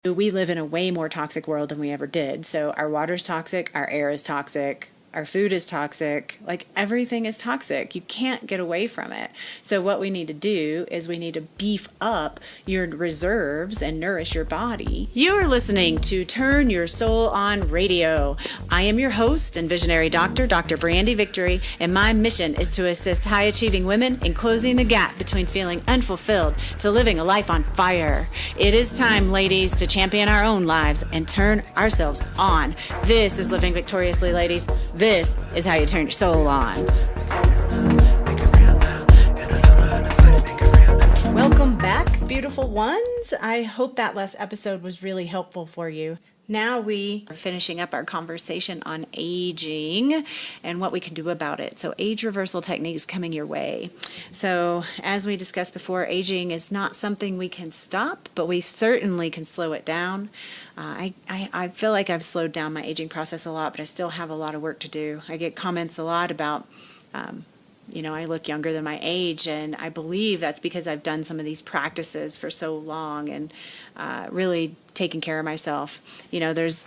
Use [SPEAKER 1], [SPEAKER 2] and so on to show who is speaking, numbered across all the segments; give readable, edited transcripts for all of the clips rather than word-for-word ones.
[SPEAKER 1] We live in a way more toxic world than we ever did. So our water's toxic, our air is toxic, our food is toxic, like everything is toxic. You can't get away from it. So what we need to do is we need to beef up your reserves and nourish your body. You're listening to Turn Your Soul On Radio. I am your host and visionary doctor, Dr. Brandy Victory, and my mission is to assist high-achieving women in closing the gap between feeling unfulfilled to living a life on fire. It is time, ladies, to champion our own lives and turn ourselves on. This is Living Victoriously, ladies. This is how you turn your soul on. Welcome back, beautiful ones. I hope that last episode was really helpful for you. Now we are finishing up our conversation on aging and what we can do about it. So age reversal techniques coming your way. So as we discussed before, aging is not something we can stop, but we certainly can slow it down. I feel like I've slowed down my aging process a lot, but I still have a lot of work to do. I get comments a lot about I look younger than my age, and I believe that's because I've done some of these practices for so long and really taking care of myself. There's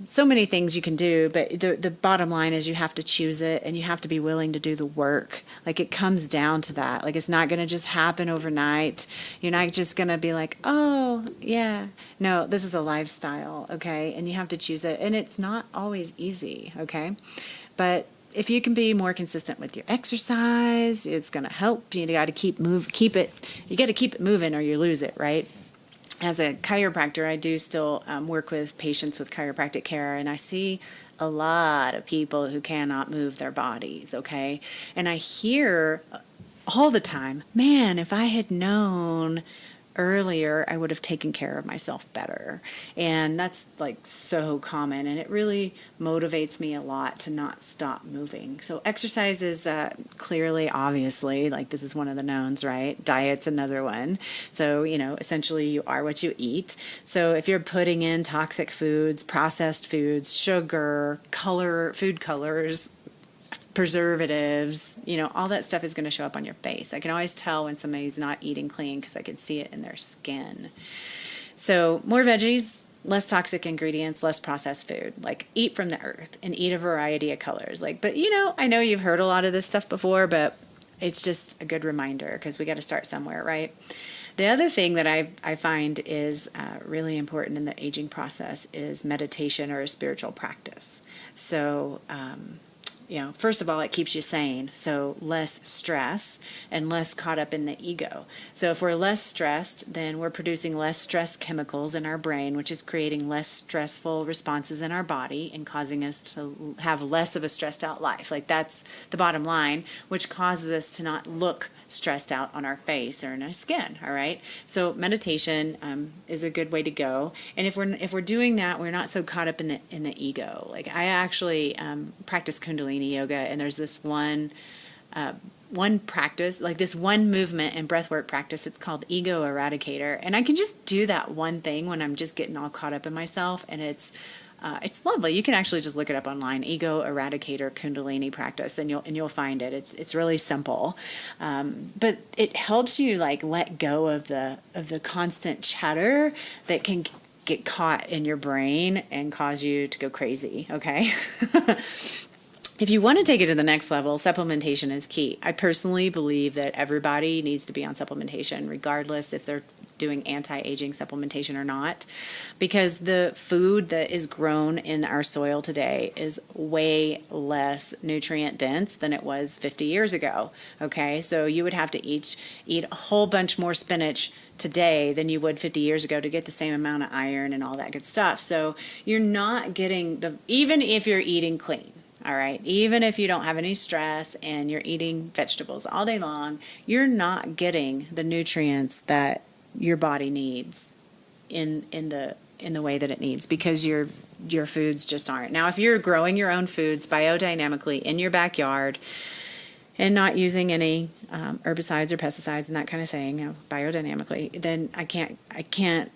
[SPEAKER 1] so many things you can do, but the bottom line is you have to choose it and you have to be willing to do the work. Like, it comes down to that. Like, it's not going to just happen overnight. You're not just going to be like, oh, yeah. No, this is a lifestyle, okay? And you have to choose it. And it's not always easy, okay? But if you can be more consistent with your exercise, it's going to help. You got to keep it moving or you lose it, right? As a chiropractor, I do still work with patients with chiropractic care, and I see a lot of people who cannot move their bodies, okay? And I hear all the time, man, if I had known earlier, I would have taken care of myself better. And that's like so common, and it really motivates me a lot to not stop moving. So exercise is clearly, obviously, like, this is one of the knowns, right? Diet's another one. So, essentially you are what you eat. So if you're putting in toxic foods, processed foods, sugar, food colors, preservatives, all that stuff is going to show up on your face. I can always tell when somebody's not eating clean because I can see it in their skin. So more veggies, less toxic ingredients, less processed food. Like, eat from the earth and eat a variety of colors. But I know you've heard a lot of this stuff before, but it's just a good reminder because we got to start somewhere, right? The other thing that I find is really important in the aging process is meditation or a spiritual practice. So, first of all, it keeps you sane, so less stress and less caught up in the ego. So if we're less stressed, then we're producing less stress chemicals in our brain, which is creating less stressful responses in our body and causing us to have less of a stressed out life. Like, that's the bottom line, which causes us to not look stressed out on our face or in our skin. All right. So meditation is a good way to go. And if we're doing that, we're not so caught up in the ego. Like, I actually practice Kundalini yoga, and there's this one practice, like this one movement and breathwork practice. It's called Ego Eradicator, and I can just do that one thing when I'm just getting all caught up in myself, and it's lovely. You can actually just look it up online, Ego Eradicator Kundalini practice, and you'll find it. It's really simple, but it helps you like let go of the constant chatter that can get caught in your brain and cause you to go crazy. Okay. If you want to take it to the next level, supplementation is key. I personally believe that everybody needs to be on supplementation, regardless if they're doing anti-aging supplementation or not, because the food that is grown in our soil today is way less nutrient dense than it was 50 years ago. Okay, so you would have to eat a whole bunch more spinach today than you would 50 years ago to get the same amount of iron and all that good stuff. So you're not getting even if you're eating clean. All right, even if you don't have any stress and you're eating vegetables all day long, you're not getting the nutrients that your body needs in the way that it needs, because your foods just aren't. Now, if you're growing your own foods biodynamically in your backyard and not using any herbicides or pesticides and that kind of thing, biodynamically, then I can't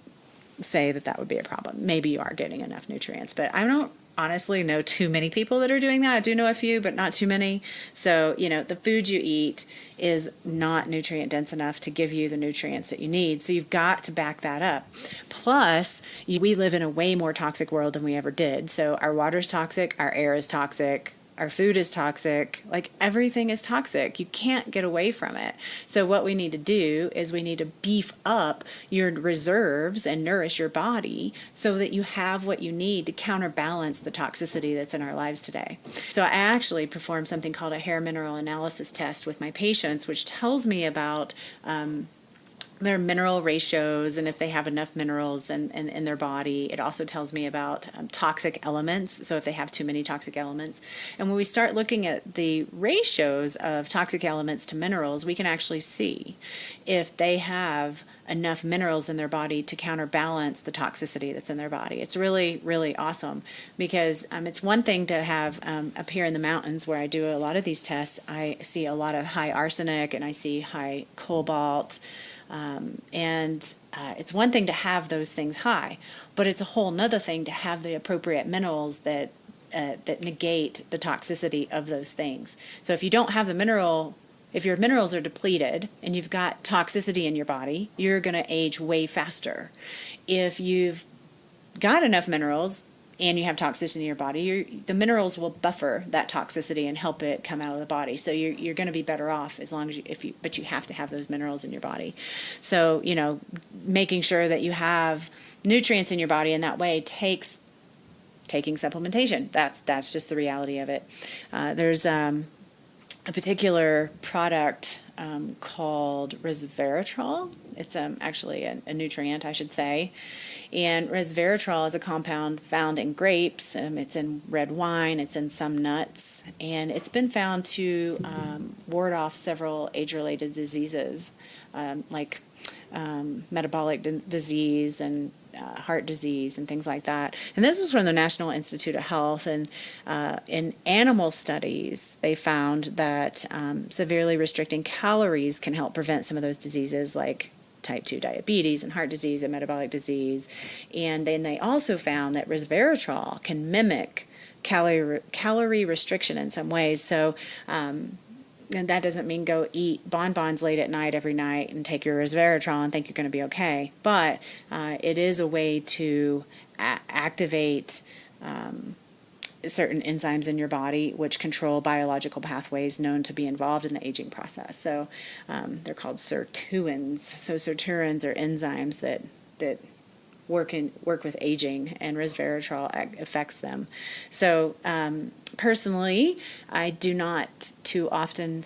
[SPEAKER 1] say that would be a problem. Maybe you are getting enough nutrients, but I don't honestly know too many people that are doing that. I do know a few, but not too many. So, the food you eat is not nutrient dense enough to give you the nutrients that you need. So you've got to back that up. Plus, we live in a way more toxic world than we ever did. So our water's toxic, our air is toxic, our food is toxic, like everything is toxic. You can't get away from it. So what we need to do is we need to beef up your reserves and nourish your body so that you have what you need to counterbalance the toxicity that's in our lives today. So I actually perform something called a hair mineral analysis test with my patients, which tells me about their mineral ratios and if they have enough minerals in their body. It also tells me about toxic elements, so if they have too many toxic elements. And when we start looking at the ratios of toxic elements to minerals, we can actually see if they have enough minerals in their body to counterbalance the toxicity that's in their body. It's really, really awesome because it's one thing to have up here in the mountains where I do a lot of these tests, I see a lot of high arsenic and I see high cobalt. It's one thing to have those things high, but it's a whole nother thing to have the appropriate minerals that negate the toxicity of those things. So if you don't have if your minerals are depleted and you've got toxicity in your body, you're going to age way faster. If you've got enough minerals and you have toxicity in your body, the minerals will buffer that toxicity and help it come out of the body. So you're going to be better off as long as but you have to have those minerals in your body. So, making sure that you have nutrients in your body in that way takes taking supplementation. That's just the reality of it. There's a particular product called resveratrol. It's actually a nutrient, I should say. And resveratrol is a compound found in grapes. It's in red wine. It's in some nuts. And it's been found to ward off several age-related diseases like metabolic disease and heart disease and things like that. And this was from the National Institute of Health. And in animal studies, they found that severely restricting calories can help prevent some of those diseases like type 2 diabetes and heart disease and metabolic disease. And then they also found that resveratrol can mimic calorie restriction in some ways. So and that doesn't mean go eat bonbons late at night every night and take your resveratrol and think you're going to be okay. But it is a way to activate certain enzymes in your body which control biological pathways known to be involved in the aging process. So they're called sirtuins. So sirtuins are enzymes that work with aging, and resveratrol affects them. So personally, I do not too often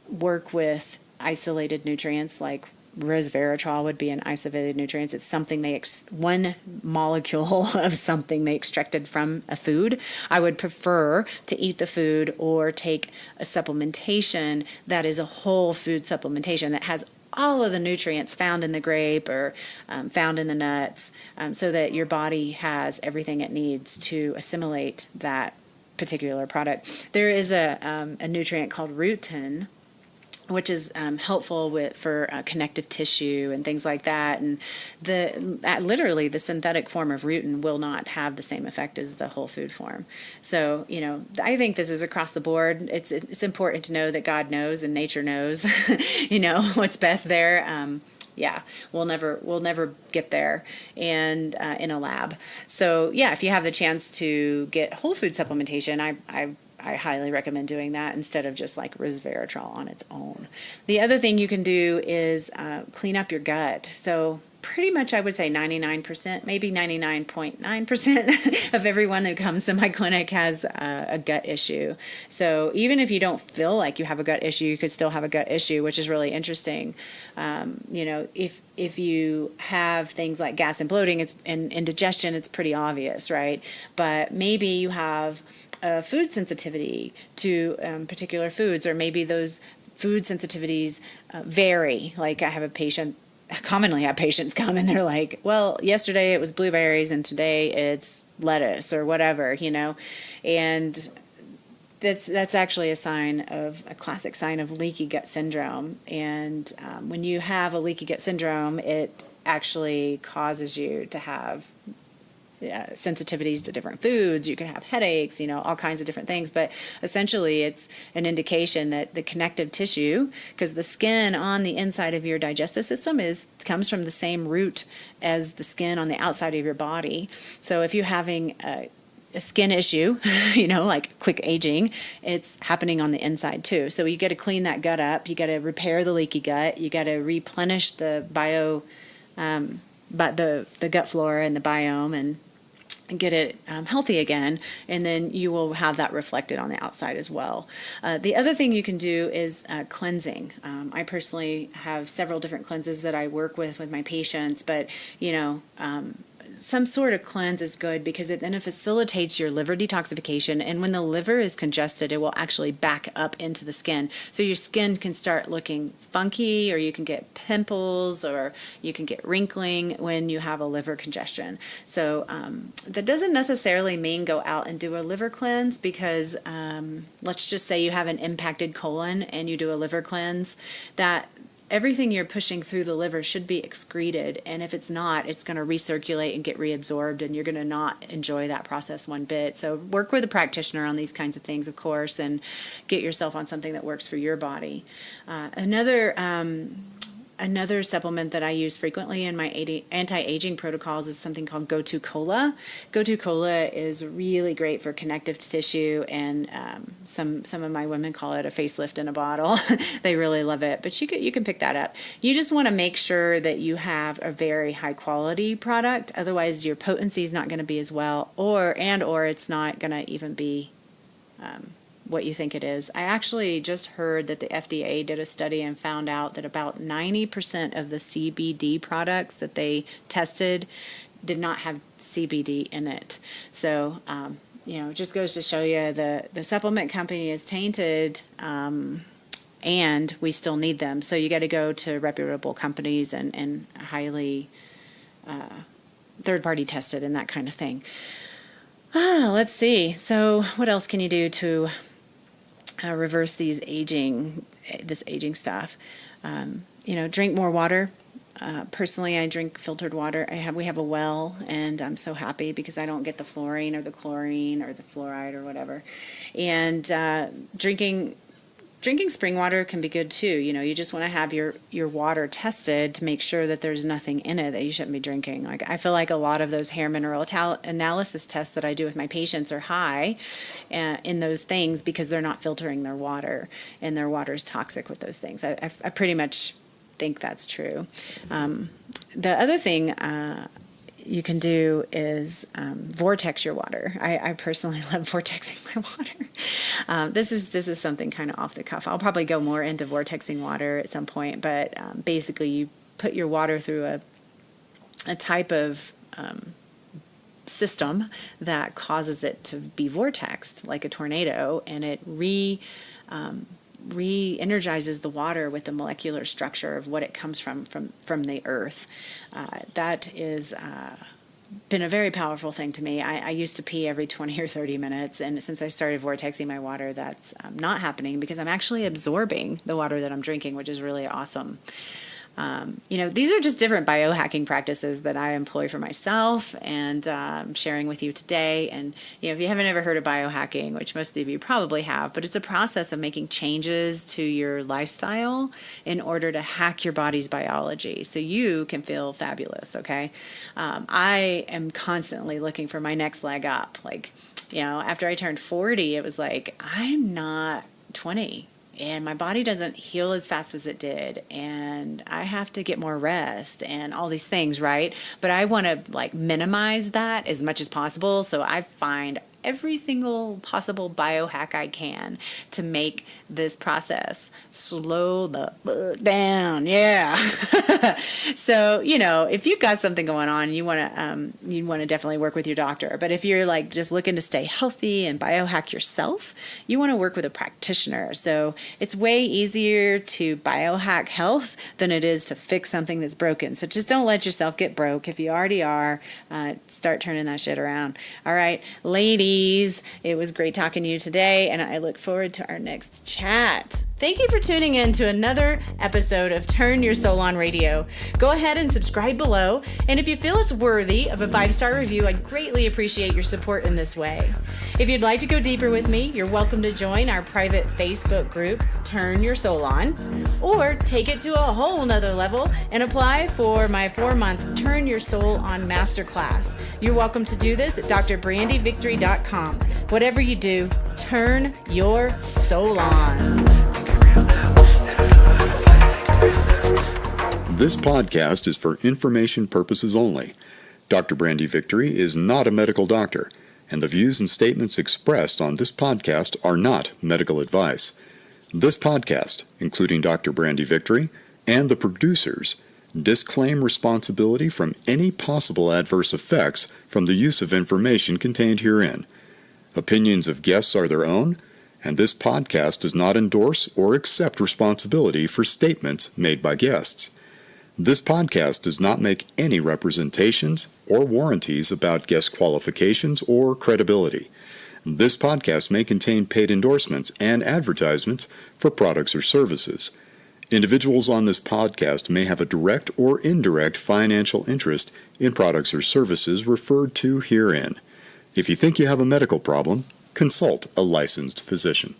[SPEAKER 1] work with isolated nutrients like resveratrol would be an isolated nutrient. It's something one molecule of something they extracted from a food. I would prefer to eat the food or take a supplementation that is a whole food supplementation that has all of the nutrients found in the grape or found in the nuts, so that your body has everything it needs to assimilate that particular product. There is a nutrient called rutin, which is helpful for connective tissue and things like that. And literally the synthetic form of rutin will not have the same effect as the whole food form. So, I think this is across the board. It's important to know that God knows and nature knows, what's best there. We'll never get there and in a lab. So if you have the chance to get whole food supplementation, I highly recommend doing that instead of just like resveratrol on its own. The other thing you can do is clean up your gut. So pretty much I would say 99%, maybe 99.9% of everyone that comes to my clinic has a gut issue. So even if you don't feel like you have a gut issue, you could still have a gut issue, which is really interesting. If you have things like gas and bloating and indigestion, it's pretty obvious, right? But maybe you have food sensitivity to particular foods, or maybe those food sensitivities vary. Like I commonly have patients come and they're like, well, yesterday it was blueberries and today it's lettuce or whatever, and that's actually a classic sign of leaky gut syndrome. And when you have a leaky gut syndrome, it actually causes you to have sensitivities to different foods. You can have headaches, all kinds of different things. But essentially, it's an indication that the connective tissue, because the skin on the inside of your digestive system comes from the same root as the skin on the outside of your body. So if you're having a skin issue, like quick aging, it's happening on the inside too. So you got to clean that gut up. You got to repair the leaky gut. You got to replenish the but the gut flora and the biome and get it healthy again, and then you will have that reflected on the outside as well. The other thing you can do is cleansing. I personally have several different cleanses that I work with my patients, but some sort of cleanse is good because then it facilitates your liver detoxification, and when the liver is congested, it will actually back up into the skin. So your skin can start looking funky, or you can get pimples, or you can get wrinkling when you have a liver congestion. So that doesn't necessarily mean go out and do a liver cleanse, because let's just say you have an impacted colon and you do a liver cleanse, that everything you're pushing through the liver should be excreted, and if it's not, it's going to recirculate and get reabsorbed, and you're going to not enjoy that process one bit. So work with a practitioner on these kinds of things, of course, and get yourself on something that works for your body. Another supplement that I use frequently in my anti-aging protocols is something called Gotu Kola. Gotu Kola is really great for connective tissue, and some of my women call it a facelift in a bottle. They really love it, but you can pick that up. You just want to make sure that you have a very high quality product, otherwise your potency is not going to be as well, or it's not going to even be what you think it is. I actually just heard that the FDA did a study and found out that about 90% of the CBD products that they tested did not have CBD in it. So, it just goes to show you the supplement company is tainted, and we still need them. So you got to go to reputable companies and highly third-party tested and that kind of thing. Let's see. So what else can you do to reverse this aging stuff? Drink more water. Personally, I drink filtered water. We have a well, and I'm so happy because I don't get the fluorine or the chlorine or the fluoride or whatever. And drinking spring water can be good too. You just want to have your water tested to make sure that there's nothing in it that you shouldn't be drinking. Like, I feel like a lot of those hair mineral analysis tests that I do with my patients are high in those things because they're not filtering their water, and their water is toxic with those things. I pretty much think that's true. The other thing you can do is vortex your water. I personally love vortexing my water. This is something kind of off the cuff. I'll probably go more into vortexing water at some point, but basically you put your water through a type of system that causes it to be vortexed like a tornado, and it re-energizes the water with the molecular structure of what it comes from the earth. That is been a very powerful thing to me. I used to pee every 20 or 30 minutes, and since I started vortexing my water, that's not happening because I'm actually absorbing the water that I'm drinking, which is really awesome. These are just different biohacking practices that I employ for myself, and I'm sharing with you today. And, if you haven't ever heard of biohacking, which most of you probably have, but it's a process of making changes to your lifestyle in order to hack your body's biology so you can feel fabulous, okay? I am constantly looking for my next leg up. Like, after I turned 40, it was like, I'm not 20. And my body doesn't heal as fast as it did, and I have to get more rest and all these things, right? But I want to minimize that as much as possible, so I find every single possible biohack I can to make this process slow the down. Yeah. So, if you've got something going on, you want to definitely work with your doctor. But if you're just looking to stay healthy and biohack yourself, you want to work with a practitioner. So it's way easier to biohack health than it is to fix something that's broken. So just don't let yourself get broke. If you already are, start turning that shit around. All right, ladies. ladies. It was great talking to you today, and I look forward to our next chat. Thank you for tuning in to another episode of Turn Your Soul On Radio. Go ahead and subscribe below, and if you feel it's worthy of a 5-star review, I'd greatly appreciate your support in this way. If you'd like to go deeper with me, you're welcome to join our private Facebook group, Turn Your Soul On, or take it to a whole nother level and apply for my 4-month Turn Your Soul On Masterclass. You're welcome to do this at drbrandyvictory.com. Whatever you do, turn your soul on.
[SPEAKER 2] This podcast is for information purposes only. Dr. Brandy Victory is not a medical doctor, and the views and statements expressed on this podcast are not medical advice. This podcast, including Dr. Brandy Victory and the producers, disclaim responsibility from any possible adverse effects from the use of information contained herein. Opinions of guests are their own, and this podcast does not endorse or accept responsibility for statements made by guests. This podcast does not make any representations or warranties about guest qualifications or credibility. This podcast may contain paid endorsements and advertisements for products or services. Individuals on this podcast may have a direct or indirect financial interest in products or services referred to herein. If you think you have a medical problem, consult a licensed physician.